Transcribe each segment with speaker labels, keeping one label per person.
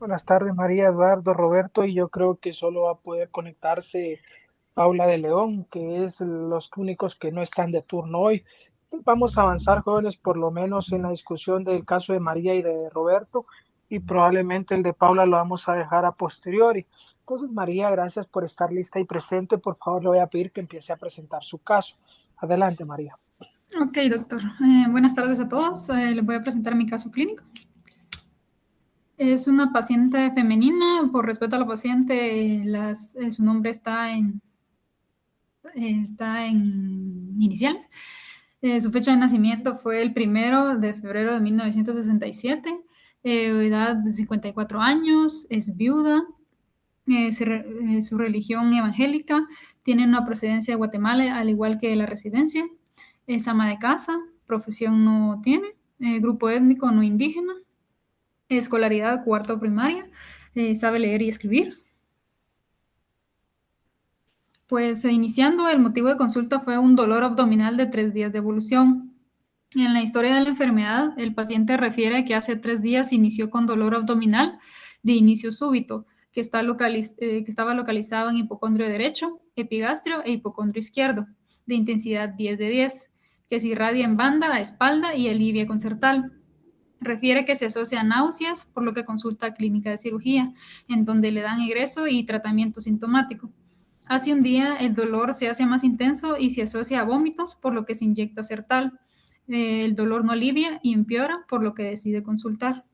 Speaker 1: Buenas tardes, María, Eduardo, Roberto, y yo creo que solo va a poder conectarse Paula de León, que es los únicos que no están de turno hoy. Vamos a avanzar, jóvenes, por lo menos en la discusión del caso de María y de Roberto, y probablemente el de Paula lo vamos a dejar a posteriori. Entonces, María, gracias por estar lista y presente. Por favor, le voy a pedir que empiece a presentar su caso. Adelante, María.
Speaker 2: Ok, doctor. Buenas tardes a todos. Les voy a presentar mi caso clínico. Es una paciente femenina. Por respeto a la paciente, su nombre está en iniciales. Su fecha de nacimiento fue el 1 de febrero de 1967. Edad de 54 años. Es viuda. Su religión evangélica. Tiene una procedencia de Guatemala, al igual que la residencia. Es ama de casa. Profesión no tiene. Grupo étnico no indígena. Escolaridad cuarto primaria. Sabe leer y escribir. Pues iniciando, el motivo de consulta fue un dolor abdominal de 3 días de evolución. En la historia de la enfermedad, el paciente refiere que hace 3 días inició con dolor abdominal de inicio súbito, que estaba localizado en hipocondrio derecho, epigastrio e hipocondrio izquierdo, de intensidad 10 de 10, que se irradia en banda a espalda y alivia concertal. Refiere que se asocia a náuseas, por lo que consulta a clínica de cirugía, en donde le dan egreso y tratamiento sintomático. Hace un día el dolor se hace más intenso y se asocia a vómitos, por lo que se inyecta Sertal. El dolor no alivia y empeora, por lo que decide consultar.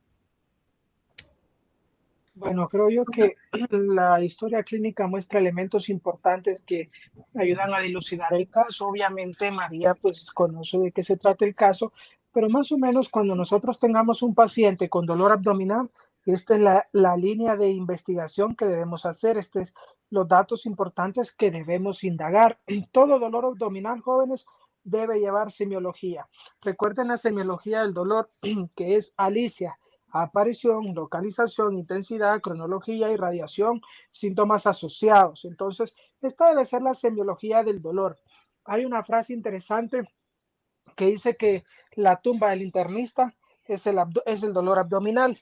Speaker 1: Bueno, creo yo que la historia clínica muestra elementos importantes que ayudan a dilucidar el caso. Obviamente, María pues conoce de qué se trata el caso, pero más o menos cuando nosotros tengamos un paciente con dolor abdominal, esta es la línea de investigación que debemos hacer. Estos es los datos importantes que debemos indagar. Todo dolor abdominal, jóvenes, debe llevar semiología. Recuerden la semiología del dolor, que es Alicia: aparición, localización, intensidad, cronología, irradiación, síntomas asociados. Entonces, esta debe ser la semiología del dolor. Hay una frase interesante que dice que la tumba del internista es el dolor abdominal.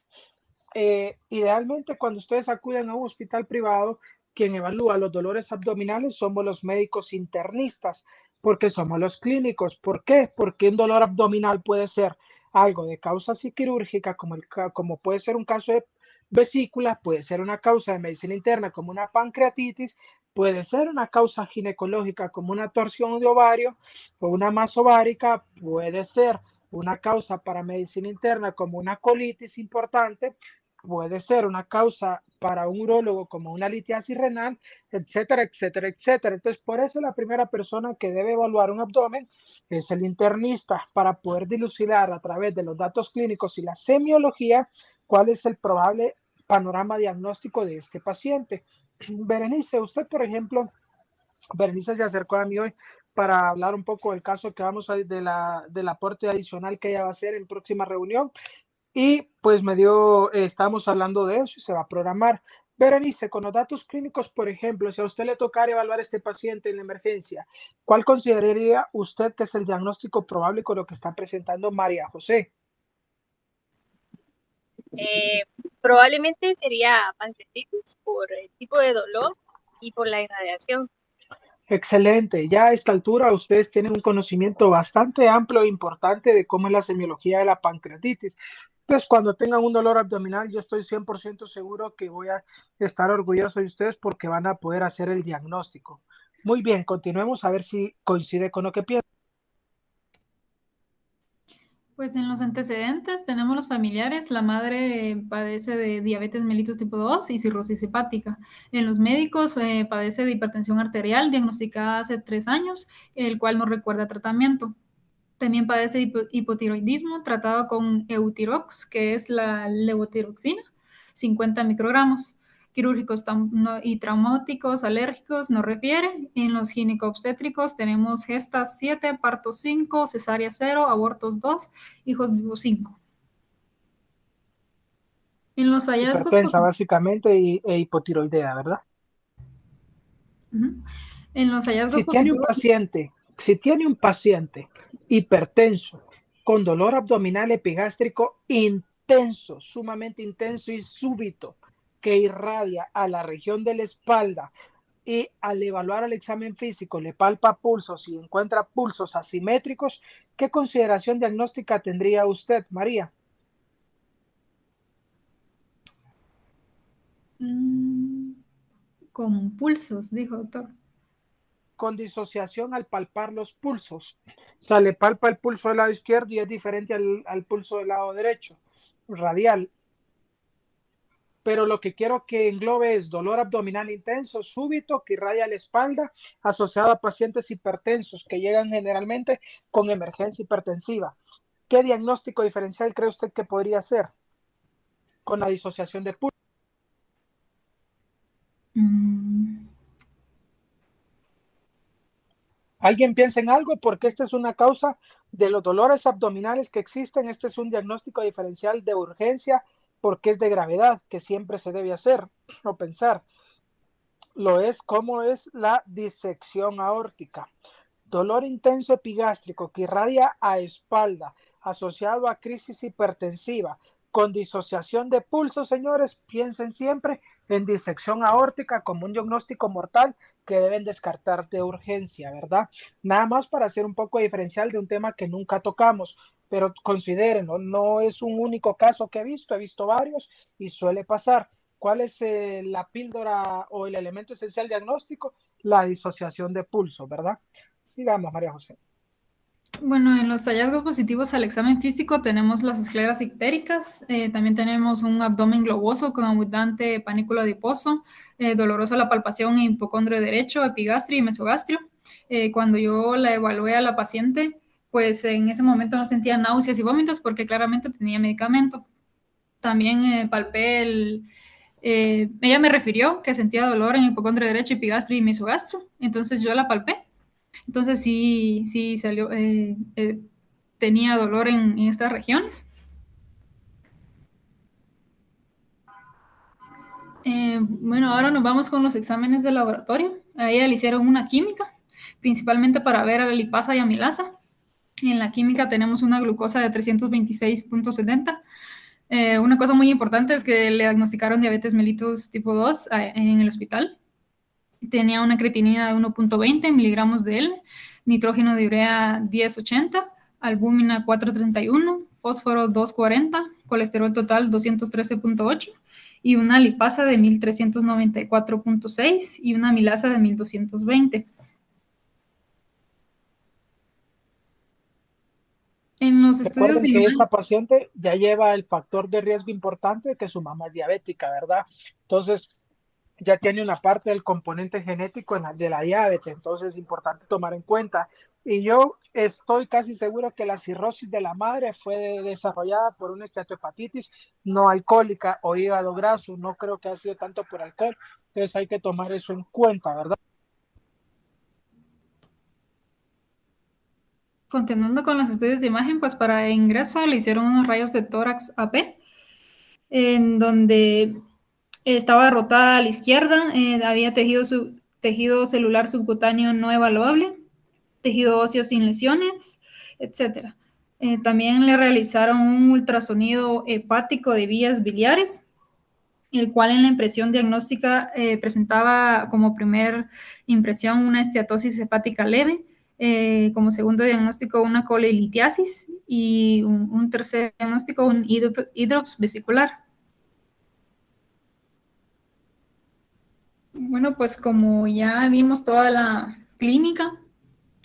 Speaker 1: Idealmente, cuando ustedes acuden a un hospital privado, quien evalúa los dolores abdominales somos los médicos internistas, porque somos los clínicos. ¿Por qué? Porque un dolor abdominal puede ser algo de causa quirúrgica, como puede ser un caso de vesícula, puede ser una causa de medicina interna como una pancreatitis, puede ser una causa ginecológica como una torsión de ovario o una masa ovárica, puede ser una causa para medicina interna como una colitis importante, puede ser una causa para un urólogo como una litiasis renal, etcétera, etcétera, etcétera. Entonces, por eso la primera persona que debe evaluar un abdomen es el internista, para poder dilucidar a través de los datos clínicos y la semiología cuál es el probable panorama diagnóstico de este paciente. Berenice, usted, por ejemplo, Berenice se acercó a mí hoy para hablar un poco del caso que vamos a del aporte adicional que ella va a hacer en próxima reunión. Y pues estamos hablando de eso y se va a programar. Berenice, con los datos clínicos, por ejemplo, si a usted le tocara evaluar a este paciente en la emergencia, ¿cuál consideraría usted que es el diagnóstico probable con lo que está presentando María José?
Speaker 3: Eh, Probablemente sería pancreatitis por el tipo de dolor y por la irradiación.
Speaker 1: Excelente. Ya a esta altura ustedes tienen un conocimiento bastante amplio e importante de cómo es la semiología de la pancreatitis. Pues cuando tengan un dolor abdominal, yo estoy 100% seguro que voy a estar orgulloso de ustedes porque van a poder hacer el diagnóstico. Muy bien, continuemos a ver si coincide con lo que piensan.
Speaker 2: Pues en los antecedentes tenemos los familiares. La madre padece de diabetes mellitus tipo 2 y cirrosis hepática. En los médicos padece de hipertensión arterial diagnosticada hace 3 años, el cual no recuerda tratamiento. También padece hipotiroidismo tratado con Eutirox, que es la levotiroxina, 50 microgramos. Quirúrgicos y traumáticos alérgicos no refiere. En los gineco-obstétricos tenemos gestas 7, partos 5, cesárea 0, abortos 2, hijos vivos 5. En los hallazgos
Speaker 1: Hipertensa
Speaker 2: positivos.
Speaker 1: básicamente e hipotiroidea, ¿verdad?
Speaker 2: En los hallazgos
Speaker 1: Si tiene un
Speaker 2: positivos.
Speaker 1: paciente, si tiene un paciente hipertenso con dolor abdominal epigástrico intenso, sumamente intenso y súbito que irradia a la región de la espalda y al evaluar el examen físico le palpa pulsos y encuentra pulsos asimétricos, ¿qué consideración diagnóstica tendría usted, María?
Speaker 2: Con pulsos, dijo doctor.
Speaker 1: Con disociación al palpar los pulsos. O sea, le palpa el pulso del lado izquierdo y es diferente al pulso del lado derecho, radial. Pero lo que quiero que englobe es dolor abdominal intenso, súbito, que irradia la espalda, asociado a pacientes hipertensos que llegan generalmente con emergencia hipertensiva. ¿Qué diagnóstico diferencial cree usted que podría ser con la disociación de pulso? ¿Alguien piensa en algo? Porque esta es una causa de los dolores abdominales que existen. Este es un diagnóstico diferencial de urgencia porque es de gravedad, que siempre se debe hacer o pensar. Lo es como es la disección aórtica. Dolor intenso epigástrico que irradia a espalda, asociado a crisis hipertensiva, con disociación de pulso, señores, piensen siempre en disección aórtica como un diagnóstico mortal que deben descartar de urgencia, ¿verdad? Nada más para hacer un poco diferencial de un tema que nunca tocamos, pero considérenlo, no es un único caso que he visto varios y suele pasar. ¿Cuál es la píldora o el elemento esencial diagnóstico? La disociación de pulso, ¿verdad? Sigamos, María José.
Speaker 2: Bueno, en los hallazgos positivos al examen físico tenemos las escleras ictéricas, también tenemos un abdomen globoso con abundante panículo adiposo, dolorosa la palpación en hipocondrio derecho, epigastrio y mesogastrio. Cuando yo la evalué a la paciente, pues en ese momento no sentía náuseas y vómitos porque claramente tenía medicamento. También palpé ella me refirió que sentía dolor en hipocondrio derecho, epigastrio y mesogastrio, entonces yo la palpé. Entonces sí salió, tenía dolor en estas regiones. Bueno, ahora nos vamos con los exámenes de laboratorio. A ella le hicieron una química, principalmente para ver a la lipasa y amilasa. En la química tenemos una glucosa de 326.70. Una cosa muy importante es que le diagnosticaron diabetes mellitus tipo 2 en el hospital. Tenía una creatinina de 1.20 miligramos de L, nitrógeno de urea 1080, albúmina 431, fósforo 240, colesterol total 213.8 y una lipasa de 1394.6 y una amilasa de 1220. En los estudios
Speaker 1: Recuerden que esta paciente ya lleva el factor de riesgo importante de que su mamá es diabética, ¿verdad? Entonces, ya tiene una parte del componente genético de la diabetes, entonces es importante tomar en cuenta. Y yo estoy casi seguro que la cirrosis de la madre fue desarrollada por una esteatohepatitis no alcohólica o hígado graso, no creo que haya sido tanto por alcohol, entonces hay que tomar eso en cuenta, ¿verdad?
Speaker 2: Continuando con los estudios de imagen, pues para ingreso le hicieron unos rayos de tórax AP, en donde estaba rotada a la izquierda, había tejido celular subcutáneo no evaluable, tejido óseo sin lesiones, etc. También le realizaron un ultrasonido hepático de vías biliares, el cual en la impresión diagnóstica presentaba como primer impresión una esteatosis hepática leve, como segundo diagnóstico una colelitiasis y un tercer diagnóstico un hidrops vesicular. Bueno, pues como ya vimos toda la clínica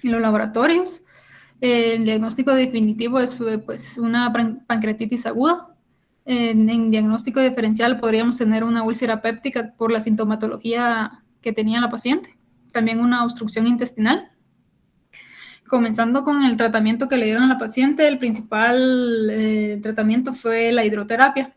Speaker 2: y los laboratorios, el diagnóstico definitivo es pues una pancreatitis aguda. En diagnóstico diferencial podríamos tener una úlcera péptica por la sintomatología que tenía la paciente, también una obstrucción intestinal. Comenzando con el tratamiento que le dieron a la paciente, el principal tratamiento fue la hidroterapia,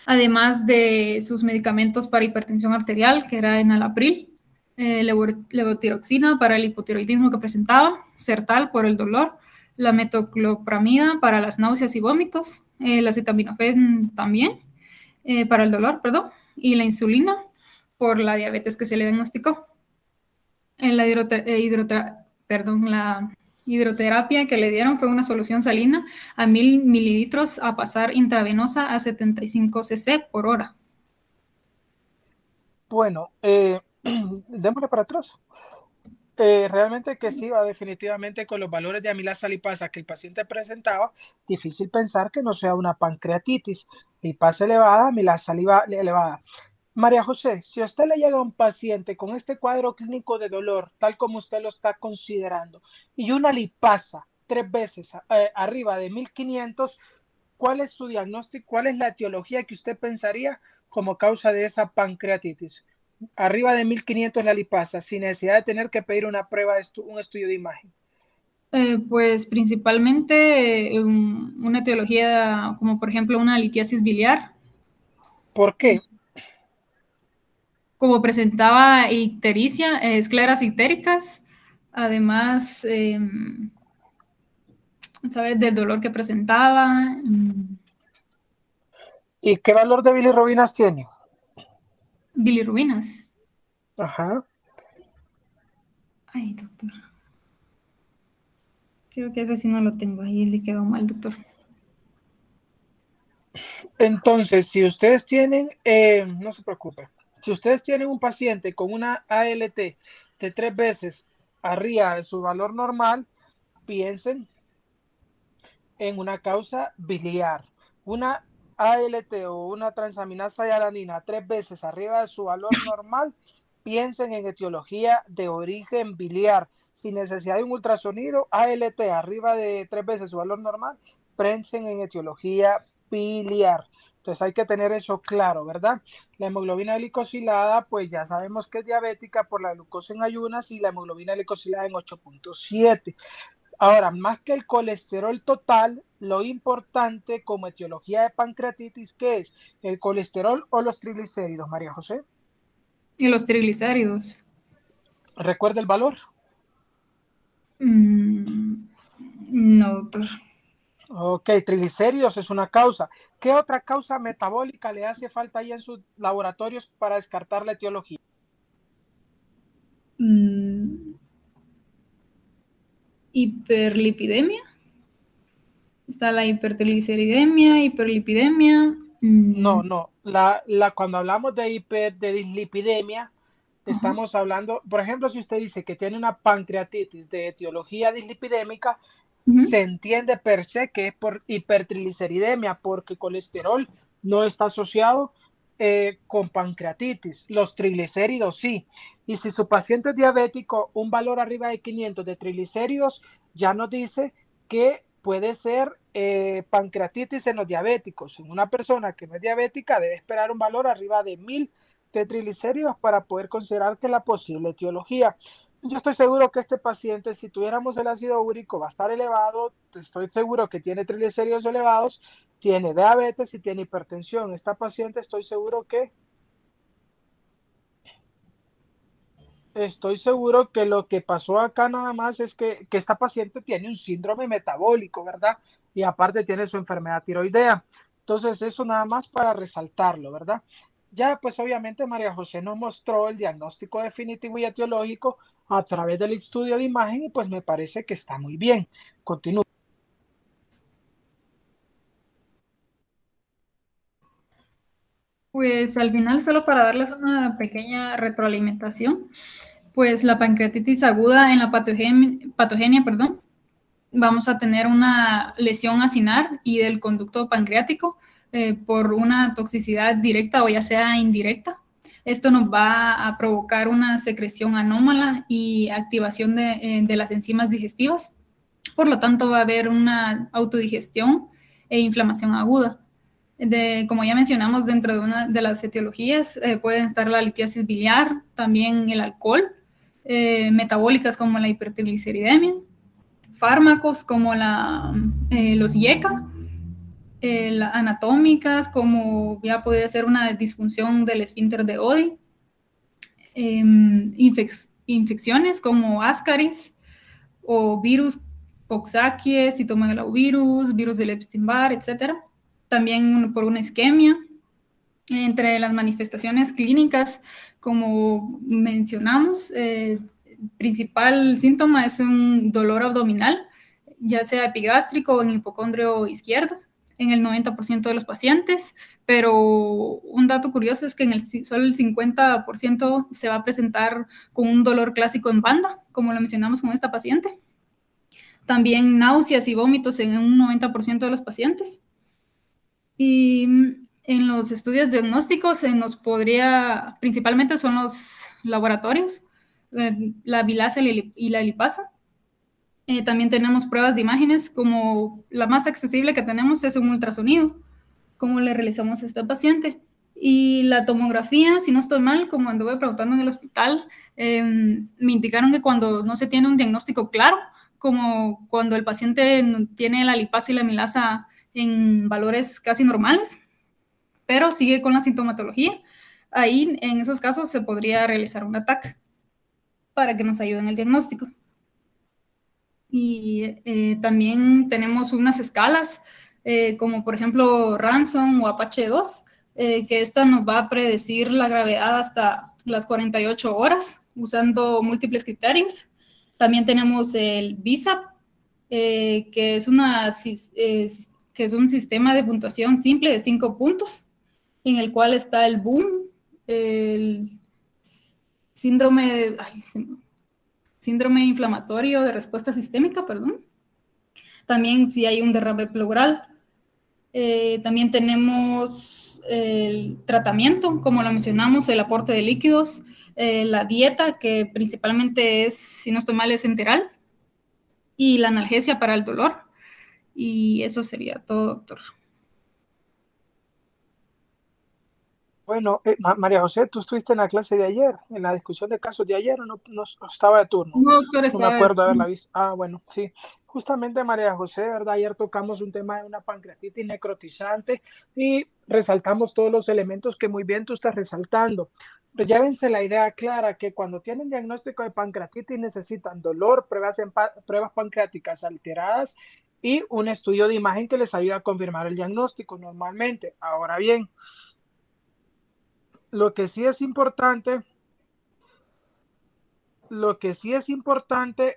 Speaker 2: además de sus medicamentos para hipertensión arterial, que era enalapril, levotiroxina para el hipotiroidismo que presentaba, Sertal por el dolor, la metoclopramida para las náuseas y vómitos, la acetaminofén también para el dolor, perdón, y la insulina por la diabetes que se le diagnosticó. La Hidroterapia que le dieron fue una solución salina a 1000 mililitros a pasar intravenosa a 75 cc por hora.
Speaker 1: Bueno, démosle para atrás. Realmente que sí, va definitivamente con los valores de amilasa lipasa que el paciente presentaba, difícil pensar que no sea una pancreatitis, lipasa elevada, amilasa elevada. María José, si a usted le llega un paciente con este cuadro clínico de dolor, tal como usted lo está considerando, y una lipasa 3 veces arriba de 1500, ¿cuál es su diagnóstico? ¿Cuál es la etiología que usted pensaría como causa de esa pancreatitis? Arriba de 1500 la lipasa, sin necesidad de tener que pedir una prueba, un estudio de imagen.
Speaker 2: Pues principalmente una etiología como por ejemplo una litiasis biliar.
Speaker 1: ¿Por qué?
Speaker 2: Como presentaba ictericia, escleras ictéricas, además, ¿sabes? Del dolor que presentaba.
Speaker 1: ¿Y qué valor de bilirrubinas tiene?
Speaker 2: Bilirrubinas.
Speaker 1: Ajá.
Speaker 2: Ay, doctor. Creo que eso sí no lo tengo. Ahí le quedó mal, doctor.
Speaker 1: Entonces, si ustedes tienen, no se preocupe, si ustedes tienen un paciente con una ALT de 3 veces arriba de su valor normal, piensen en una causa biliar. Una ALT o una transaminasa de alanina 3 veces arriba de su valor normal, piensen en etiología de origen biliar. Sin necesidad de un ultrasonido, ALT arriba de 3 veces su valor normal, piensen en etiología biliar. Entonces hay que tener eso claro, ¿verdad? La hemoglobina glicosilada, pues ya sabemos que es diabética por la glucosa en ayunas y la hemoglobina glicosilada en 8.7. Ahora, más que el colesterol total, lo importante como etiología de pancreatitis, ¿qué es? ¿El colesterol o los triglicéridos, María José?
Speaker 2: Y los triglicéridos.
Speaker 1: ¿Recuerda el valor?
Speaker 2: No, doctor.
Speaker 1: Ok, triglicéridos es una causa. ¿Qué otra causa metabólica le hace falta ahí en sus laboratorios para descartar la etiología?
Speaker 2: Hiperlipidemia. Está la hipertrigliceridemia, hiperlipidemia.
Speaker 1: No. Cuando hablamos de dislipidemia,
Speaker 2: Ajá.
Speaker 1: estamos hablando, por ejemplo, si usted dice que tiene una pancreatitis de etiología dislipidémica,
Speaker 2: Uh-huh.
Speaker 1: se entiende per se que es por hipertrigliceridemia, porque colesterol no está asociado con pancreatitis. Los triglicéridos sí. Y si su paciente es diabético, un valor arriba de 500 de triglicéridos ya nos dice que puede ser pancreatitis en los diabéticos. En una persona que no es diabética debe esperar un valor arriba de 1000 de triglicéridos para poder considerar que la posible etiología. Yo estoy seguro que este paciente, si tuviéramos el ácido úrico, va a estar elevado. Estoy seguro que tiene triglicéridos elevados, tiene diabetes y tiene hipertensión. Esta paciente estoy seguro que lo que pasó acá nada más es que esta paciente tiene un síndrome metabólico, ¿verdad? Y aparte tiene su enfermedad tiroidea. Entonces, eso nada más para resaltarlo, ¿verdad? Ya, pues obviamente María José nos mostró el diagnóstico definitivo y etiológico a través del estudio de imagen y pues me parece que está muy bien. Continúo.
Speaker 2: Pues al final, solo para darles una pequeña retroalimentación, pues la pancreatitis aguda en la patogenia, perdón, vamos a tener una lesión acinar y del conducto pancreático por una toxicidad directa o ya sea indirecta. Esto nos va a provocar una secreción anómala y activación de las enzimas digestivas. Por lo tanto, va a haber una autodigestión e inflamación aguda. Como ya mencionamos, dentro de una de las etiologías pueden estar la litiasis biliar, también el alcohol, metabólicas como la hipertrigliceridemia, fármacos como los IECA, anatómicas como ya podría ser una disfunción del esfínter de Oddi, infecciones como Ascaris o virus Coxsackie, citomegalovirus, virus del Epstein-Barr, etc. También por una isquemia. Entre las manifestaciones clínicas, como mencionamos, principal síntoma es un dolor abdominal, ya sea epigástrico o en hipocondrio izquierdo, en el 90% de los pacientes, pero un dato curioso es que solo el 50% se va a presentar con un dolor clásico en banda, como lo mencionamos con esta paciente. También náuseas y vómitos en un 90% de los pacientes. Y en los estudios diagnósticos se nos podría, principalmente son los laboratorios, la bilasa y la lipasa. También tenemos pruebas de imágenes, como la más accesible que tenemos es un ultrasonido, como le realizamos a esta paciente. Y la tomografía, si no estoy mal, como anduve preguntando en el hospital, me indicaron que cuando no se tiene un diagnóstico claro, como cuando el paciente tiene la lipasa y la milasa en valores casi normales, pero sigue con la sintomatología, ahí en esos casos se podría realizar un TAC para que nos ayude en el diagnóstico. Y también tenemos unas escalas, como por ejemplo Ransom o Apache 2, que esta nos va a predecir la gravedad hasta las 48 horas usando múltiples criterios. También tenemos el BISAP, que es un sistema de puntuación simple de 5 puntos, en el cual está el BOOM, el síndrome inflamatorio de respuesta sistémica, perdón. También si hay un derrame pleural. También tenemos el tratamiento, como lo mencionamos, el aporte de líquidos, la dieta, que principalmente es, si no estoy mal, es enteral, y la analgesia para el dolor. Y eso sería todo, doctor.
Speaker 1: Bueno, María José, tú estuviste en la clase de ayer, en la discusión de casos de ayer, o no estaba de turno.
Speaker 2: No, doctor,
Speaker 1: No me acuerdo haberla visto. Ah, bueno, sí. Justamente, María José, ¿verdad? Ayer tocamos un tema de una pancreatitis necrotizante y resaltamos todos los elementos que muy bien tú estás resaltando. Pero llévense la idea clara que cuando tienen diagnóstico de pancreatitis necesitan dolor, pruebas pancreáticas alteradas y un estudio de imagen que les ayuda a confirmar el diagnóstico normalmente. Ahora bien, lo que sí es importante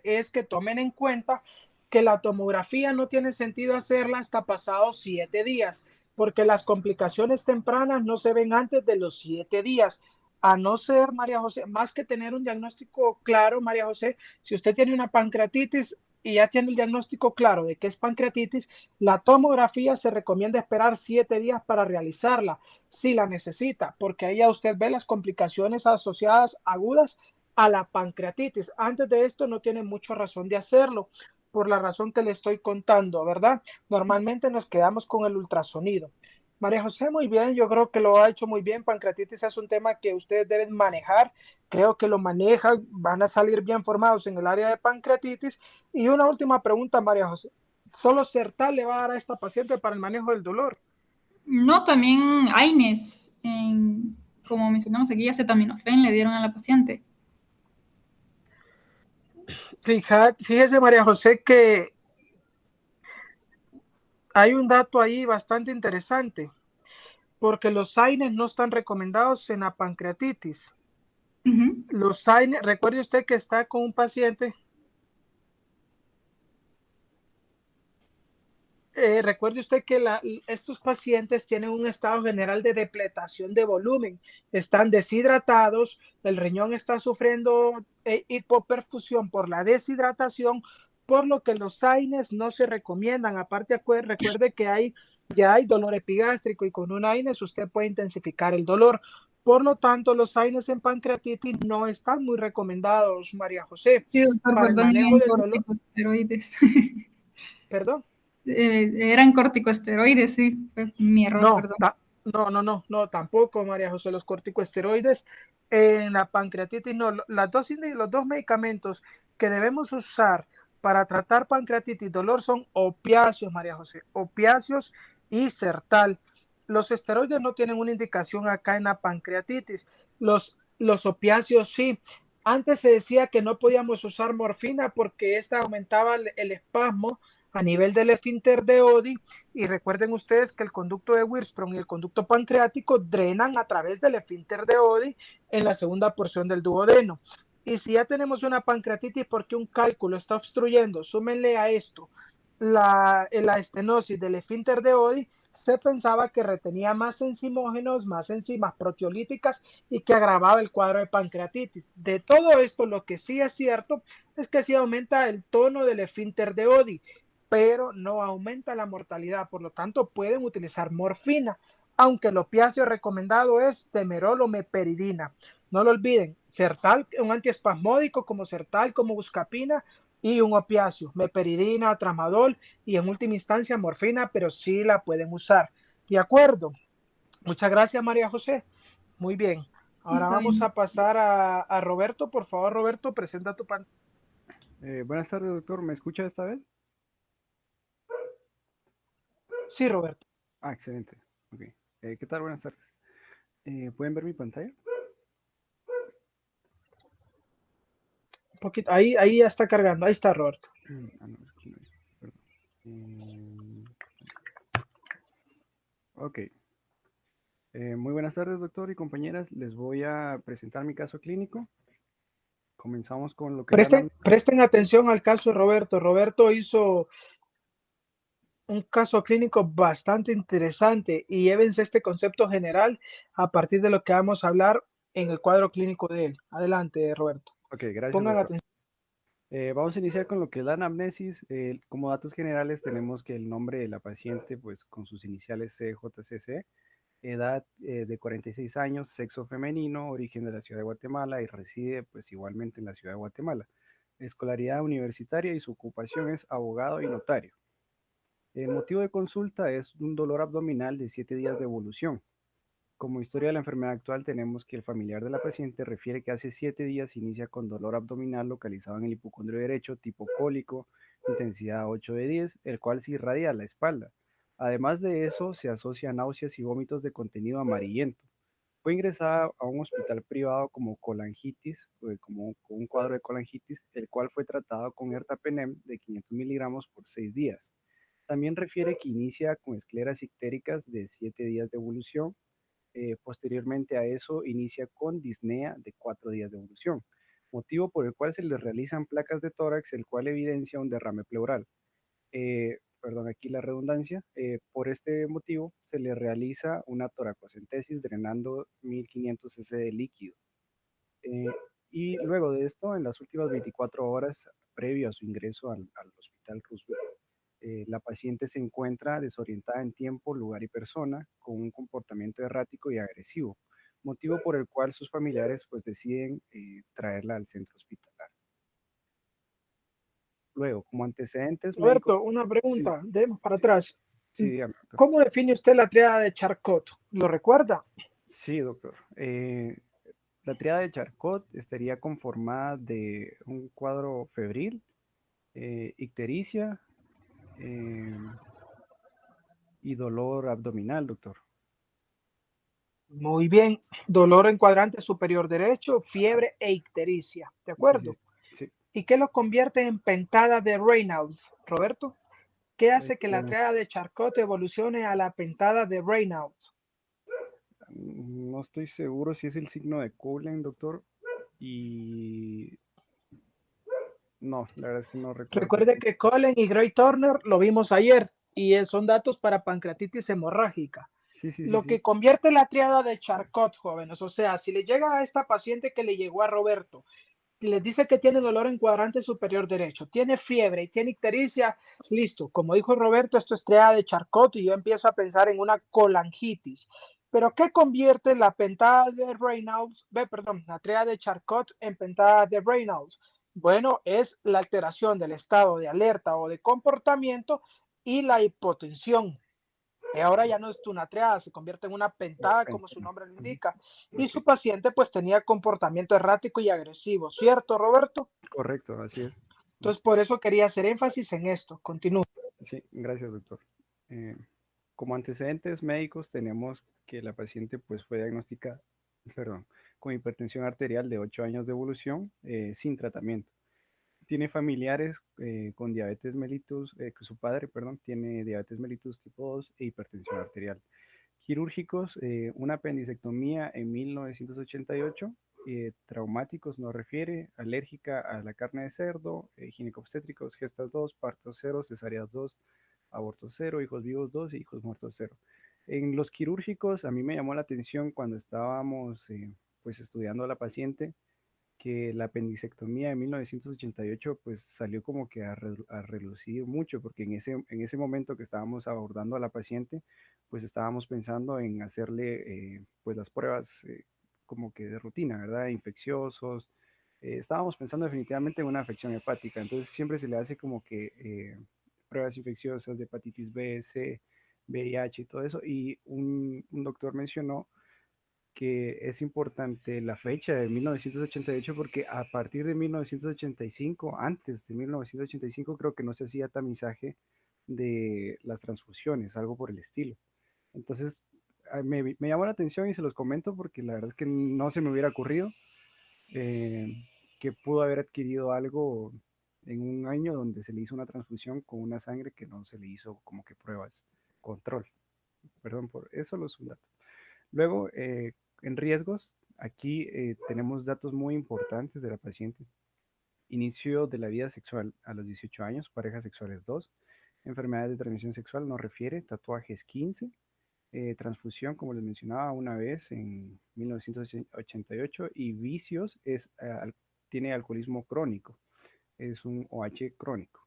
Speaker 1: es que tomen en cuenta que la tomografía no tiene sentido hacerla hasta pasados 7 días, porque las complicaciones tempranas no se ven antes de los 7 días. A no ser, María José, más que tener un diagnóstico claro, María José, si usted tiene una pancreatitis y ya tiene el diagnóstico claro de que es pancreatitis, la tomografía se recomienda esperar 7 días para realizarla, si la necesita, porque ahí ya usted ve las complicaciones asociadas agudas a la pancreatitis. Antes de esto no tiene mucha razón de hacerlo, por la razón que le estoy contando, ¿verdad? Normalmente nos quedamos con el ultrasonido. María José, muy bien, yo creo que lo ha hecho muy bien. Pancreatitis es un tema que ustedes deben manejar, creo que lo manejan, van a salir bien formados en el área de pancreatitis. Y una última pregunta, María José, ¿solo Sertal le va a dar a esta paciente para el manejo del dolor?
Speaker 2: No, también AINES, como mencionamos aquí, acetaminofén le dieron a la paciente.
Speaker 1: Fíjese, María José, que hay un dato ahí bastante interesante, porque los AINES no están recomendados en la pancreatitis. Los AINES, recuerde usted que está con un paciente, recuerde usted que estos pacientes tienen un estado general de depletación de volumen, están deshidratados, el riñón está sufriendo hipoperfusión por la deshidratación, por lo que los AINES no se recomiendan. Aparte, recuerde que ya hay dolor epigástrico y con un AINES usted puede intensificar el dolor. Por lo tanto, los AINES en pancreatitis no están muy recomendados, María José,
Speaker 2: Sí, doctor,
Speaker 1: para el
Speaker 2: perdón,
Speaker 1: manejo
Speaker 2: eran
Speaker 1: del dolor.
Speaker 2: corticosteroides.
Speaker 1: Perdón.
Speaker 2: Eran corticosteroides, sí, fue mi error, perdón.
Speaker 1: No, tampoco, María José, los corticosteroides en la pancreatitis, no, los dos medicamentos que debemos usar para tratar pancreatitis y dolor son opiáceos, María José, opiáceos y Sertal. Los esteroides no tienen una indicación acá en la pancreatitis, los opiáceos sí. Antes se decía que no podíamos usar morfina porque esta aumentaba el espasmo a nivel del esfínter de Oddi, y recuerden ustedes que el conducto de Wirtz y el conducto pancreático drenan a través del esfínter de Oddi en la segunda porción del duodeno. Y si ya tenemos una pancreatitis porque un cálculo está obstruyendo, súmenle a esto la estenosis del esfínter de Oddi, se pensaba que retenía más enzimógenos, más enzimas proteolíticas y que agravaba el cuadro de pancreatitis. De todo esto, lo que sí es cierto es que sí aumenta el tono del esfínter de Oddi, pero no aumenta la mortalidad. Por lo tanto, pueden utilizar morfina, aunque el opiáceo recomendado es Demerol o meperidina. No lo olviden, Sertal, un antiespasmódico como Sertal, como Buscapina, y un opiáceo, meperidina, tramadol y en última instancia morfina, pero sí la pueden usar. ¿De acuerdo? Muchas gracias, María José. Muy bien. Ahora
Speaker 2: Está
Speaker 1: vamos
Speaker 2: bien.
Speaker 1: a pasar a Roberto. Por favor, Roberto, presenta tu pantalla.
Speaker 4: Buenas tardes, doctor. ¿Me escucha esta vez?
Speaker 1: Sí, Roberto.
Speaker 4: Ah, excelente. Ok. ¿Qué tal? Buenas tardes. ¿Pueden ver mi pantalla?
Speaker 1: Un poquito. Ahí ya está cargando. Ahí está, Roberto.
Speaker 4: Ah, no, aquí no es. Perdón. Ok. Muy buenas tardes, doctor y compañeras. Les voy a presentar mi caso clínico. Comenzamos con lo que es la anamnesis.
Speaker 1: Presten atención al caso de Roberto. Roberto hizo un caso clínico bastante interesante y llévense este concepto general a partir de lo que vamos a hablar en el cuadro clínico de él. Adelante, Roberto.
Speaker 4: Ok, gracias,
Speaker 1: Pongan
Speaker 4: doctor.
Speaker 1: atención.
Speaker 4: Vamos a iniciar con lo que es la anamnesis. Como datos generales tenemos que el nombre de la paciente, pues con sus iniciales CJCC, edad de 46 años, sexo femenino, origen de la ciudad de Guatemala y reside pues igualmente en la ciudad de Guatemala. Escolaridad universitaria y su ocupación es abogado y notario. El motivo de consulta es un dolor abdominal de 7 días de evolución. Como historia de la enfermedad actual tenemos que el familiar de la paciente refiere que hace 7 días inicia con dolor abdominal localizado en el hipocondrio derecho, tipo cólico, intensidad 8 de 10, el cual se irradia a la espalda. Además de eso, se asocia a náuseas y vómitos de contenido amarillento. Fue ingresada a un hospital privado como colangitis, como con un cuadro de colangitis, el cual fue tratado con ertapenem de 500 miligramos por 6 días. También refiere que inicia con escleras ictéricas de 7 días de evolución. Posteriormente a eso inicia con disnea de 4 días de evolución, motivo por el cual se le realizan placas de tórax, el cual evidencia un derrame pleural. Perdón, aquí la redundancia. Por este motivo se le realiza una toracocentesis drenando 1500 cc de líquido. Eh, y luego de esto, en las últimas 24 horas previo a su ingreso al hospital Roosevelt, la paciente se encuentra desorientada en tiempo, lugar y persona, con un comportamiento errático y agresivo, motivo por el cual sus familiares pues deciden traerla al centro hospitalario. Luego, como antecedentes médicos,
Speaker 1: Roberto, una
Speaker 4: sí,
Speaker 1: pregunta. Demos para
Speaker 4: sí,
Speaker 1: atrás.
Speaker 4: sí, dígame, doctor.
Speaker 1: ¿Cómo define usted la triada de Charcot? ¿Lo recuerda?
Speaker 4: Sí, doctor. La triada de Charcot estaría conformada de un cuadro febril, ictericia y dolor abdominal, doctor.
Speaker 1: Muy bien. Dolor en cuadrante superior derecho, fiebre e ictericia. ¿De
Speaker 4: Sí, sí,
Speaker 1: acuerdo?
Speaker 4: sí.
Speaker 1: ¿Y qué lo convierte en pentada de Reynolds, Roberto? ¿Qué hace que la triada de Charcot evolucione a la pentada de Reynolds?
Speaker 4: No estoy seguro si es el signo de Coughlin, doctor. Y no, la verdad es que no recuerdo
Speaker 1: Recuerde
Speaker 4: exactamente.
Speaker 1: que Cullen y Gray Turner lo vimos ayer y son datos para pancreatitis hemorrágica.
Speaker 4: Sí, sí, sí,
Speaker 1: Lo
Speaker 4: sí.
Speaker 1: que convierte la triada de Charcot, jóvenes, o sea, si le llega a esta paciente que le llegó a Roberto, les dice que tiene dolor en cuadrante superior derecho, tiene fiebre y tiene ictericia, listo, como dijo Roberto, esto es triada de Charcot y yo empiezo a pensar en una colangitis. Pero ¿qué convierte la pentada de Reynolds, perdón, la triada de Charcot en pentada de Reynolds? Bueno, es la alteración del estado de alerta o de comportamiento y la hipotensión. Y ahora ya no es una triada, se convierte en una pentada, como su nombre lo indica. Y
Speaker 4: Ok,
Speaker 1: su paciente pues tenía comportamiento errático y agresivo, ¿cierto, Roberto?
Speaker 4: correcto, así es.
Speaker 1: Entonces por eso quería hacer énfasis en esto. Continúo.
Speaker 4: Sí, gracias, doctor. Eh, Como antecedentes médicos tenemos que la paciente pues fue diagnosticada, perdón, con hipertensión arterial de 8 años de evolución sin tratamiento. Tiene familiares con diabetes mellitus, que su padre, perdón, tiene diabetes mellitus tipo 2 e hipertensión arterial. Quirúrgicos, una apendicectomía en 1988, traumáticos no refiere, alérgica a la carne de cerdo, ginecobstétricos, gestas 2, partos 0, cesáreas 2, abortos 0, hijos vivos 2 y hijos muertos 0. En los quirúrgicos, a mí me llamó la atención cuando estábamos pues estudiando a la paciente, que la apendicectomía de 1988 pues salió como que a relucir mucho, porque en ese momento que estábamos abordando a la paciente, pues estábamos pensando en hacerle pues las pruebas como que de rutina, ¿verdad? Infecciosos. Estábamos pensando definitivamente en una afección hepática, entonces siempre se le hace como que pruebas infecciosas de hepatitis B, C, VIH y todo eso, y un doctor mencionó que es importante la fecha de 1988 porque a partir de 1985, antes de 1985, creo que no se hacía tamizaje de las transfusiones, algo por el estilo. Entonces, me llamó la atención y se los comento porque la verdad es que no se me hubiera ocurrido eh, que pudo haber adquirido algo en un año donde se le hizo una transfusión con una sangre que no se le hizo como que pruebas, control. Perdón por eso, los datos. Luego, en riesgos, aquí tenemos datos muy importantes de la paciente. Inicio de la vida sexual a los 18 años, parejas sexuales 2, enfermedades de transmisión sexual no refiere, tatuajes 15, transfusión, como les mencionaba una vez en 1988, y vicios tiene alcoholismo crónico, es un OH crónico.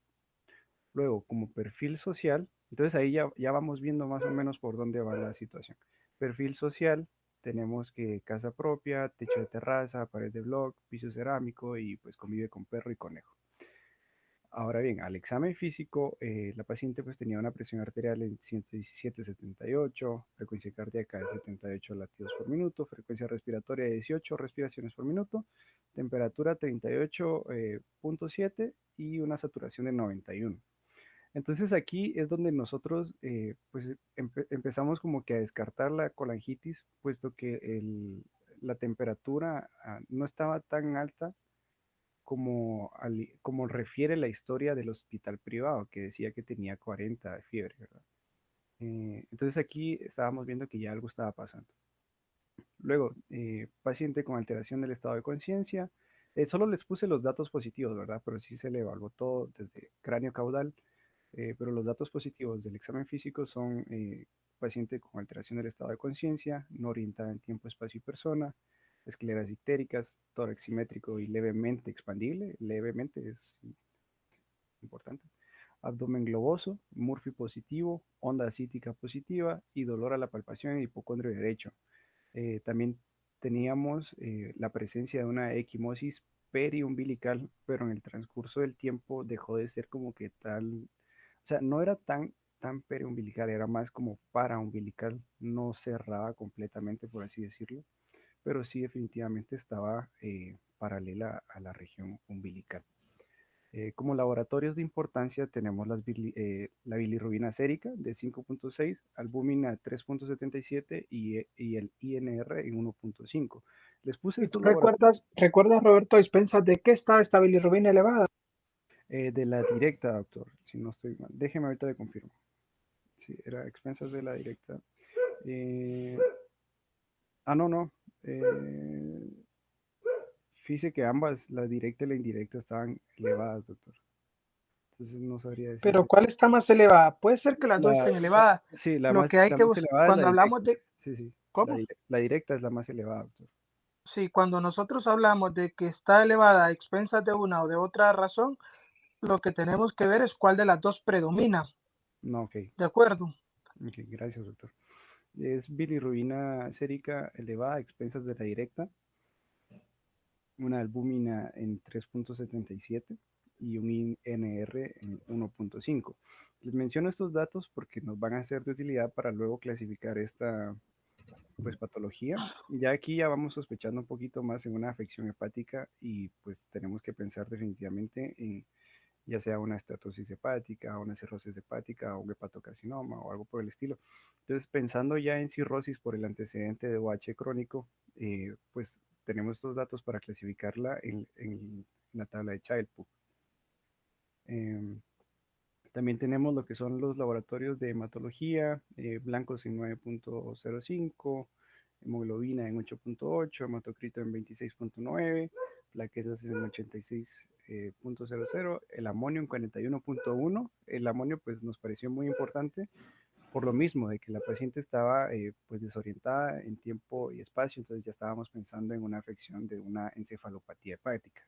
Speaker 4: Luego, como perfil social, entonces ahí ya vamos viendo más o menos por dónde va la situación. Perfil social, tenemos que casa propia, techo de terraza, pared de bloc, piso cerámico y pues convive con perro y conejo. Ahora bien, al examen físico, la paciente pues tenía una presión arterial en 117/78, frecuencia cardíaca de 78 latidos por minuto, frecuencia respiratoria de 18 respiraciones por minuto, temperatura 38.7 y una saturación de 91. Entonces aquí es donde nosotros pues empezamos como que a descartar la colangitis, puesto que la temperatura no estaba tan alta como refiere la historia del hospital privado, que decía que tenía 40 de fiebre, ¿verdad? Entonces aquí estábamos viendo que ya algo estaba pasando. Luego, paciente con alteración del estado de conciencia. Solo les puse los datos positivos, ¿verdad? Pero sí se le evaluó todo desde cráneo caudal. Pero los datos positivos del examen físico son paciente con alteración del estado de conciencia, no orientada en tiempo, espacio y persona, escleras ictéricas, tórax simétrico y levemente expandible, levemente es importante, abdomen globoso, Murphy positivo, onda acítica positiva y dolor a la palpación en el hipocondrio derecho. También teníamos la presencia de una equimosis periumbilical, pero en el transcurso del tiempo dejó de ser como que tal, o sea, no era tan periumbilical, era más como paraumbilical, no cerrada completamente, por así decirlo, pero sí definitivamente estaba paralela a la región umbilical. Como laboratorios de importancia tenemos la bilirrubina sérica de 5.6, albúmina 3.77 y el INR en 1.5. Les puse
Speaker 1: ¿Y tú
Speaker 4: estos laboratorios
Speaker 1: recuerdas, Roberto, a expensas de qué estaba esta bilirrubina elevada?
Speaker 4: de la directa, doctor, si no estoy mal. Déjeme ahorita de confirmo. Sí, era a expensas de la directa. Eh, no. Eh, Fíjese que ambas, la directa y la indirecta, estaban elevadas, doctor. Entonces no sabría
Speaker 1: Pero
Speaker 4: decirle.
Speaker 1: ¿cuál está más elevada? Puede ser que las dos
Speaker 4: La,
Speaker 1: estén elevadas.
Speaker 4: sí,
Speaker 1: Lo que hay
Speaker 4: la
Speaker 1: que
Speaker 4: más
Speaker 1: buscar,
Speaker 4: elevada es la
Speaker 1: cuando hablamos
Speaker 4: directa.
Speaker 1: de,
Speaker 4: Sí, sí.
Speaker 1: ¿cómo?
Speaker 4: La directa es la más elevada, doctor.
Speaker 1: Sí, cuando nosotros hablamos de que está elevada a expensas de una o de otra razón, lo que tenemos que ver es cuál de las dos predomina.
Speaker 4: No, ok.
Speaker 1: ¿De acuerdo?
Speaker 4: Ok, gracias, doctor. Es bilirrubina sérica elevada a expensas de la directa, una albúmina en 3.77 y un INR en 1.5. Les menciono estos datos porque nos van a ser de utilidad para luego clasificar esta pues patología. Ya aquí ya vamos sospechando un poquito más en una afección hepática y pues tenemos que pensar definitivamente en ya sea una estatosis hepática, una cirrosis hepática, o un hepatocarcinoma o algo por el estilo. Entonces, pensando ya en cirrosis por el antecedente de OH crónico, pues tenemos estos datos para clasificarla en la tabla de Child-Pugh. También tenemos lo que son los laboratorios de hematología, blancos en 9.05, hemoglobina en 8.8, hematocrito en 26.9, plaquetas en 86.00, el amonio en 41.1. El amonio pues nos pareció muy importante por lo mismo, de que la paciente estaba pues desorientada en tiempo y espacio, entonces ya estábamos pensando en una afección de una encefalopatía hepática.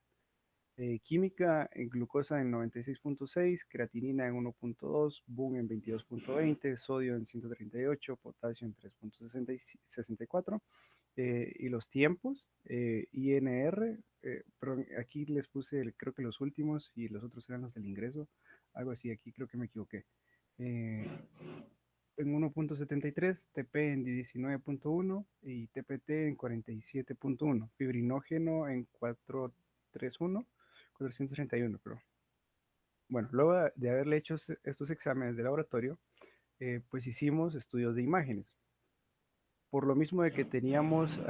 Speaker 4: Química, glucosa en 96.6, creatinina en 1.2, BUN en 22.20, sodio en 138, potasio en 3.64. Y los tiempos, INR, pero aquí les puse, creo que los últimos y los otros eran los del ingreso, algo así, aquí creo que me equivoqué. En 1.73, TP en 19.1 y TPT en 47.1, fibrinógeno en 431, pero bueno, luego de haberle hecho estos exámenes de laboratorio, pues hicimos estudios de imágenes. Por lo mismo de que teníamos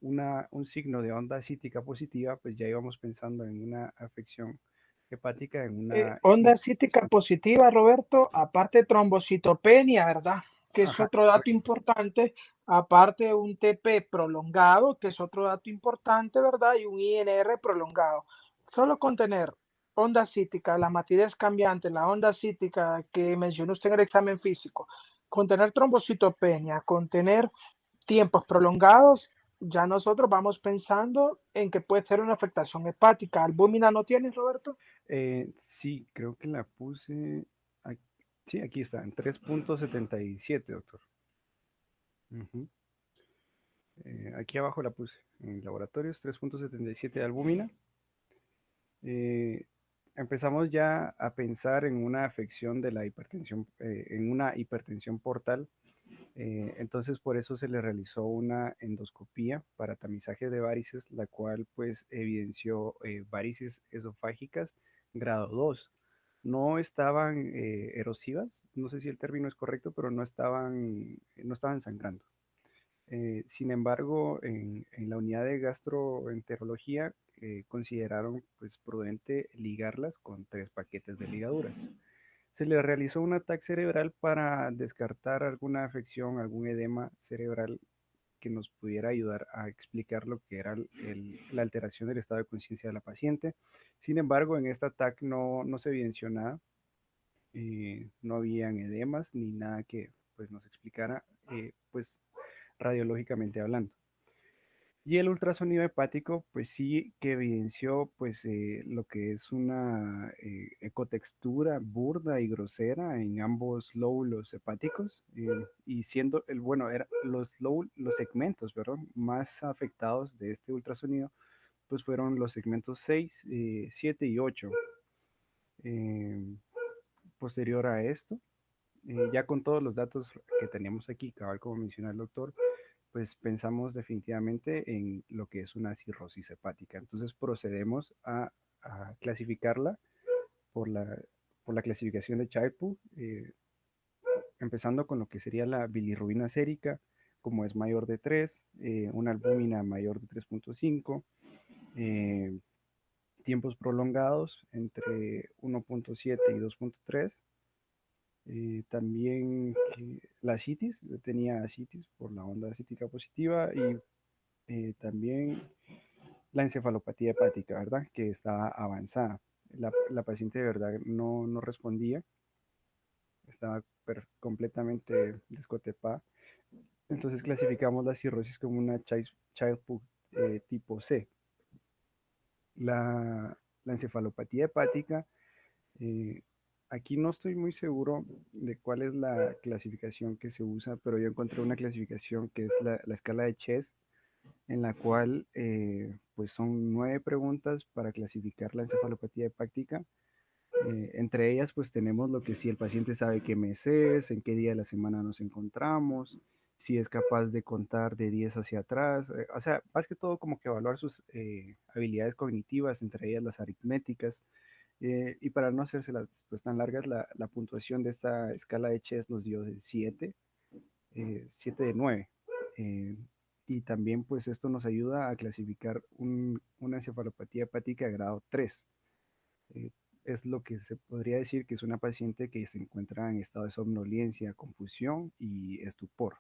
Speaker 4: un signo de onda cítica positiva, pues ya íbamos pensando en una afección hepática, en una...
Speaker 1: Onda cítica positiva, Roberto, aparte de trombocitopenia, ¿verdad? Que es
Speaker 4: Ajá,
Speaker 1: otro dato importante, aparte de un TP prolongado, que es otro dato importante, ¿verdad? Y un INR prolongado. Solo con tener onda cítica, la matidez cambiante, la onda cítica que mencionó usted en el examen físico, con tener trombocitopenia, con tener tiempos prolongados, ya nosotros vamos pensando en que puede ser una afectación hepática. ¿Albúmina no tienes, Roberto?
Speaker 4: sí, creo que la puse... Sí, aquí está, en 3.77, doctor. Ujú. Aquí abajo la puse, en laboratorios, 3.77 de albúmina. Empezamos ya a pensar en una afección de la hipertensión, en una hipertensión portal. Entonces por eso se le realizó una endoscopía para tamizaje de varices, la cual pues evidenció varices esofágicas grado 2. No estaban erosivas, no sé si el término es correcto, pero no estaban sangrando. Sin embargo, en la unidad de gastroenterología consideraron pues prudente ligarlas con 3 paquetes de ligaduras. Se le realizó un ataque cerebral para descartar alguna afección, algún edema cerebral que nos pudiera ayudar a explicar lo que era la alteración del estado de conciencia de la paciente. Sin embargo, en este ataque no se evidenció nada, no habían edemas ni nada que pues, nos explicara pues, radiológicamente hablando. Y el ultrasonido hepático, pues sí que evidenció pues lo que es una ecotextura burda y grosera en ambos lóbulos hepáticos, y siendo bueno, los segmentos, perdón, más afectados de este ultrasonido, pues fueron los segmentos 6, 7 y 8. Posterior a esto, ya con todos los datos que tenemos aquí, cabal como menciona el doctor, pues pensamos definitivamente en lo que es una cirrosis hepática. Entonces procedemos a clasificarla por la clasificación de Child-Pugh, empezando con lo que sería la bilirrubina sérica, como es mayor de 3, una albúmina mayor de 3.5, tiempos prolongados entre 1.7 y 2.3. También la citis, tenía ascitis por la onda acítica positiva, y también la encefalopatía hepática, ¿verdad? Que estaba avanzada. La paciente de verdad no respondía, estaba completamente descotepada. Entonces clasificamos la cirrosis como una Child-Pugh tipo C. La encefalopatía hepática, eh, aquí no estoy muy seguro de cuál es la clasificación que se usa, pero yo encontré una clasificación que es la escala de Chess, en la cual pues son 9 preguntas para clasificar la encefalopatía hepática. Entre ellas pues tenemos lo que si el paciente sabe qué mes es, en qué día de la semana nos encontramos, si es capaz de contar de 10 hacia atrás, o sea, más que todo como que evaluar sus habilidades cognitivas, entre ellas las aritméticas. Y para no hacérselas pues tan largas, la puntuación de esta escala de Chess nos dio de 7, 7 de 9. Eh, y también pues esto nos ayuda a clasificar una encefalopatía hepática de grado 3. Eh, es lo que se podría decir que es una paciente que se encuentra en estado de somnolencia, confusión y estupor.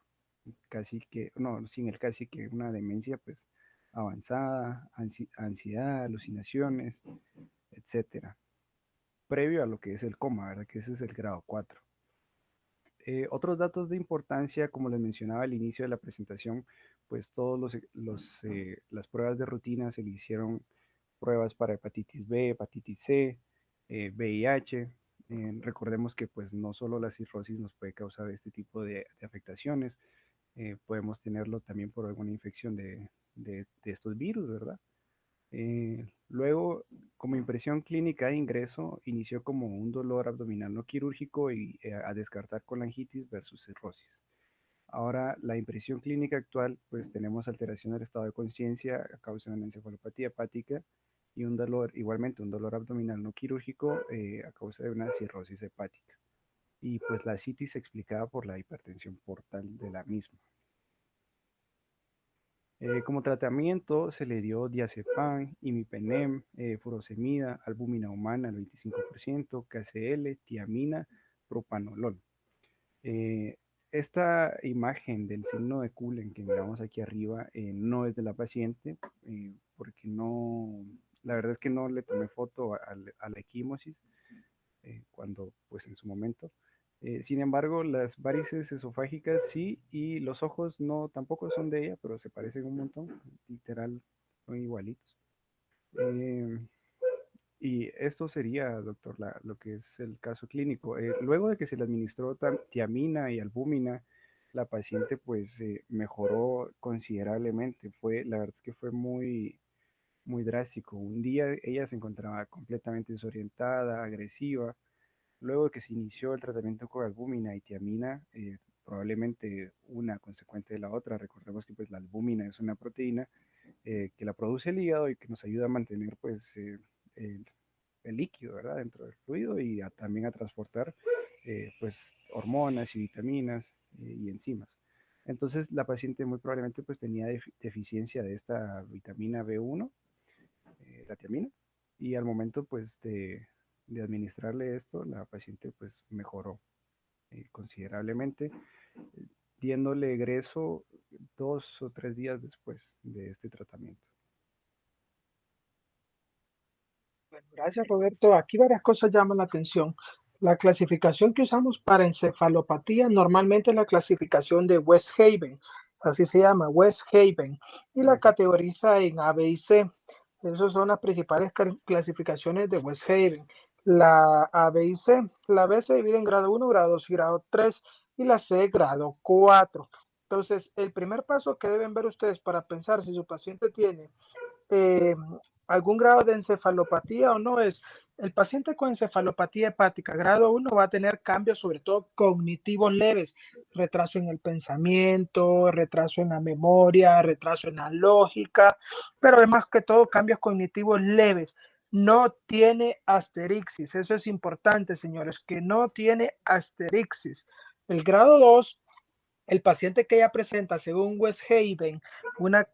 Speaker 4: sin el casi que una demencia pues avanzada, ansiedad, alucinaciones, etcétera, previo a lo que es el coma, ¿verdad? Que ese es el grado 4. Otros datos de importancia, como les mencionaba al inicio de la presentación, pues las pruebas de rutina se le hicieron pruebas para hepatitis B, hepatitis C, VIH. Recordemos que pues no solo la cirrosis nos puede causar este tipo de afectaciones, podemos tenerlo también por alguna infección de estos virus, ¿verdad? Luego, como impresión clínica de ingreso, inició como un dolor abdominal no quirúrgico y a descartar colangitis versus cirrosis. Ahora, la impresión clínica actual, pues tenemos alteración del estado de conciencia a causa de una encefalopatía hepática y un dolor, igualmente un dolor abdominal no quirúrgico a causa de una cirrosis hepática. Y pues la citis explicada por la hipertensión portal de la misma. Como tratamiento se le dio diazepam, imipenem, furosemida, albúmina humana al 25%, KCL, tiamina, propanolol. Esta imagen del signo de Cullen que miramos aquí arriba no es de la paciente porque no, la verdad es que no le tomé foto a la equimosis cuando pues en su momento. Sin embargo, las varices esofágicas sí, y los ojos no, tampoco son de ella, pero se parecen un montón, literal, son igualitos. Y esto sería, doctor, lo que es el caso clínico. Luego de que se le administró tiamina y albúmina, la paciente pues mejoró considerablemente. La verdad es que fue muy, muy drástico. Un día ella se encontraba completamente desorientada, agresiva. Luego de que se inició el tratamiento con albúmina y tiamina, probablemente una consecuente de la otra. Recordemos que pues, la albúmina es una proteína que la produce el hígado y que nos ayuda a mantener pues, el, el líquido, ¿verdad? Dentro del fluido y también a transportar pues, hormonas y vitaminas y enzimas. Entonces la paciente muy probablemente pues, tenía deficiencia de esta vitamina B1, la tiamina, y al momento pues, de administrarle esto, la paciente pues mejoró considerablemente, diéndole egreso 2 o 3 días después de este tratamiento.
Speaker 1: Bueno, gracias, Roberto. Aquí varias cosas llaman la atención. La clasificación que usamos para encefalopatía normalmente es la clasificación de West Haven, así se llama, West Haven, y la categoriza en A, B y C. Esas son las principales clasificaciones de West Haven. La A, B y C. La B se divide en grado 1, grado 2 y grado 3, y la C grado 4. Entonces, el primer paso que deben ver ustedes para pensar si su paciente tiene eh, algún grado de encefalopatía o no es, el paciente con encefalopatía hepática grado 1 va a tener cambios sobre todo cognitivos leves, retraso en el pensamiento, retraso en la memoria, retraso en la lógica, pero además que todo cambios cognitivos leves. No tiene asterixis, eso es importante, señores, que no tiene asterixis. El grado 2, el paciente que ya presenta, según West Haven, una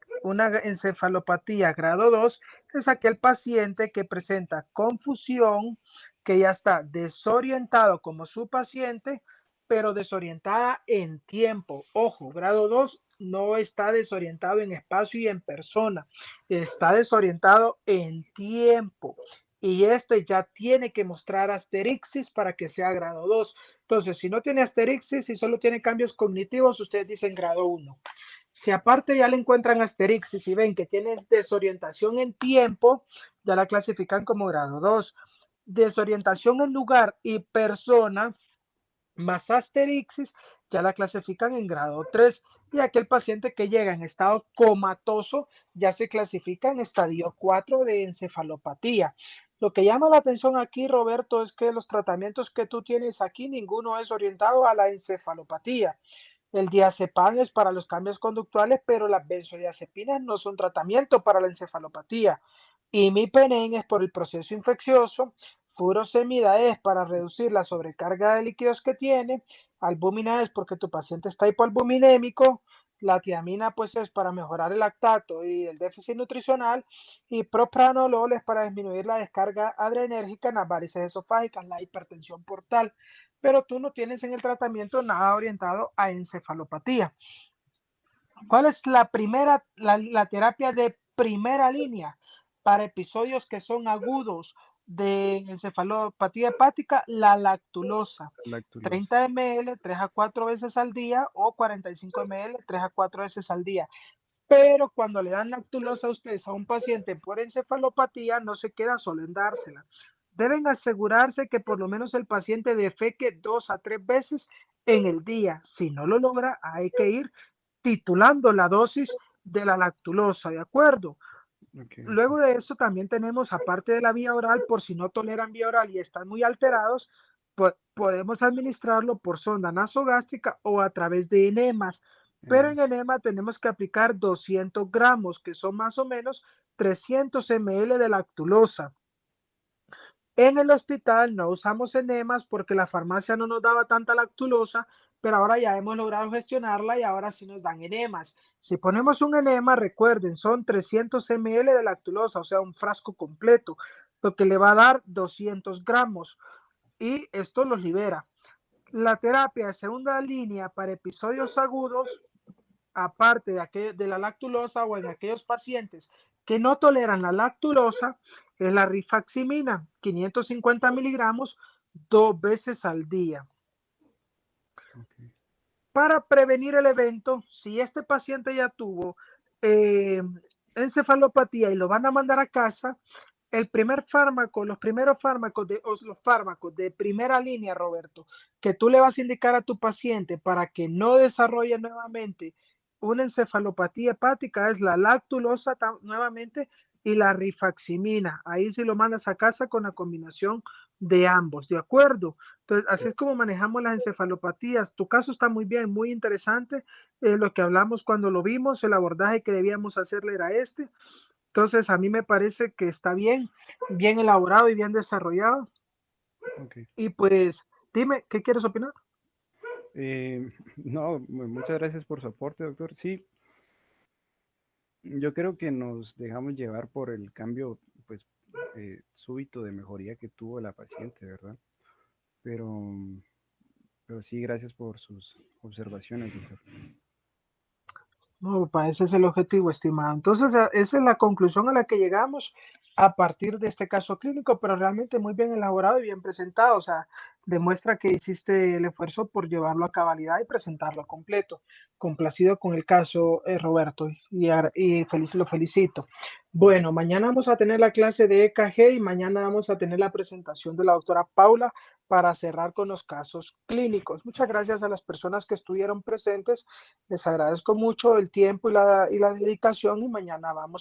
Speaker 1: encefalopatía grado 2, es aquel paciente que presenta confusión, que ya está desorientado como su paciente, pero desorientada en tiempo. Ojo, grado 2 no está desorientado en espacio y en persona, está desorientado en tiempo. Y este ya tiene que mostrar asterixis para que sea grado 2. Entonces, si no tiene asterixis y solo tiene cambios cognitivos, ustedes dicen grado 1. Si aparte ya le encuentran asterixis y ven que tiene desorientación en tiempo, ya la clasifican como grado 2. Desorientación en lugar y persona más asterixis, ya la clasifican en grado 3. Y aquel paciente que llega en estado comatoso ya se clasifica en estadio 4 de encefalopatía. Lo que llama la atención aquí, Roberto, es que los tratamientos que tú tienes aquí, ninguno es orientado a la encefalopatía. El diazepam es para los cambios conductuales, pero las benzodiazepinas no son tratamiento para la encefalopatía. Imipenem es por el proceso infeccioso, furosemida es para reducir la sobrecarga de líquidos que tiene, albúmina es porque tu paciente está hipoalbuminémico, la tiamina pues es para mejorar el lactato y el déficit nutricional, y propranolol es para disminuir la descarga adrenérgica en las varices esofágicas, la hipertensión portal, pero tú no tienes en el tratamiento nada orientado a encefalopatía. ¿Cuál es la primera, la terapia de primera línea para episodios que son agudos de encefalopatía hepática? La lactulosa.
Speaker 4: Lactulosa.
Speaker 1: 30 ml 3 a 4 veces al día o 45 ml 3 a 4 veces al día. Pero cuando le dan lactulosa a ustedes a un paciente por encefalopatía, no se queda solo en dársela. Deben asegurarse que por lo menos el paciente defeque 2 a 3 veces en el día. Si no lo logra, hay que ir titulando la dosis de la lactulosa, ¿de acuerdo?
Speaker 4: Okay.
Speaker 1: Luego de eso también tenemos, aparte de la vía oral, por si no toleran vía oral y están muy alterados, podemos administrarlo por sonda nasogástrica o a través de enemas. Pero en enema tenemos que aplicar 200 gramos, que son más o menos 300 ml de lactulosa. En el hospital no usamos enemas porque la farmacia no nos daba tanta lactulosa, pero ahora ya hemos logrado gestionarla y ahora sí nos dan enemas. Si ponemos un enema, recuerden, son 300 ml de lactulosa, o sea, un frasco completo, lo que le va a dar 200 gramos y esto los libera. La terapia de segunda línea para episodios agudos, aparte de la lactulosa o en aquellos pacientes que no toleran la lactulosa, es la rifaximina, 550 miligramos 2 veces al día.
Speaker 4: Okay.
Speaker 1: Para prevenir el evento, si este paciente ya tuvo encefalopatía y lo van a mandar a casa, el primer fármaco, los fármacos de primera línea, Roberto, que tú le vas a indicar a tu paciente para que no desarrolle nuevamente una encefalopatía hepática es la lactulosa nuevamente y la rifaximina. Ahí sí lo mandas a casa con la combinación de ambos, ¿de acuerdo? Entonces, así es como manejamos las encefalopatías. Tu caso está muy bien, muy interesante. Lo que hablamos cuando lo vimos, el abordaje que debíamos hacerle era este. Entonces, a mí me parece que está bien, bien elaborado y bien desarrollado.
Speaker 4: Okay.
Speaker 1: Y pues, dime, ¿qué quieres opinar?
Speaker 4: No, muchas gracias por su aporte, doctor. Sí, yo creo que nos dejamos llevar por el cambio, pues, súbito de mejoría que tuvo la paciente, ¿verdad? Pero, pero sí, gracias por sus observaciones, doctor.
Speaker 1: No, ese es el objetivo, estimado. Entonces, esa es la conclusión a la que llegamos a partir de este caso clínico, pero realmente muy bien elaborado y bien presentado. O sea, demuestra que hiciste el esfuerzo por llevarlo a cabalidad y presentarlo completo. Complacido con el caso, Roberto, y lo felicito. Bueno, mañana vamos a tener la clase de EKG y mañana vamos a tener la presentación de la doctora Paula para cerrar con los casos clínicos. Muchas gracias a las personas que estuvieron presentes. Les agradezco mucho el tiempo y la dedicación y mañana vamos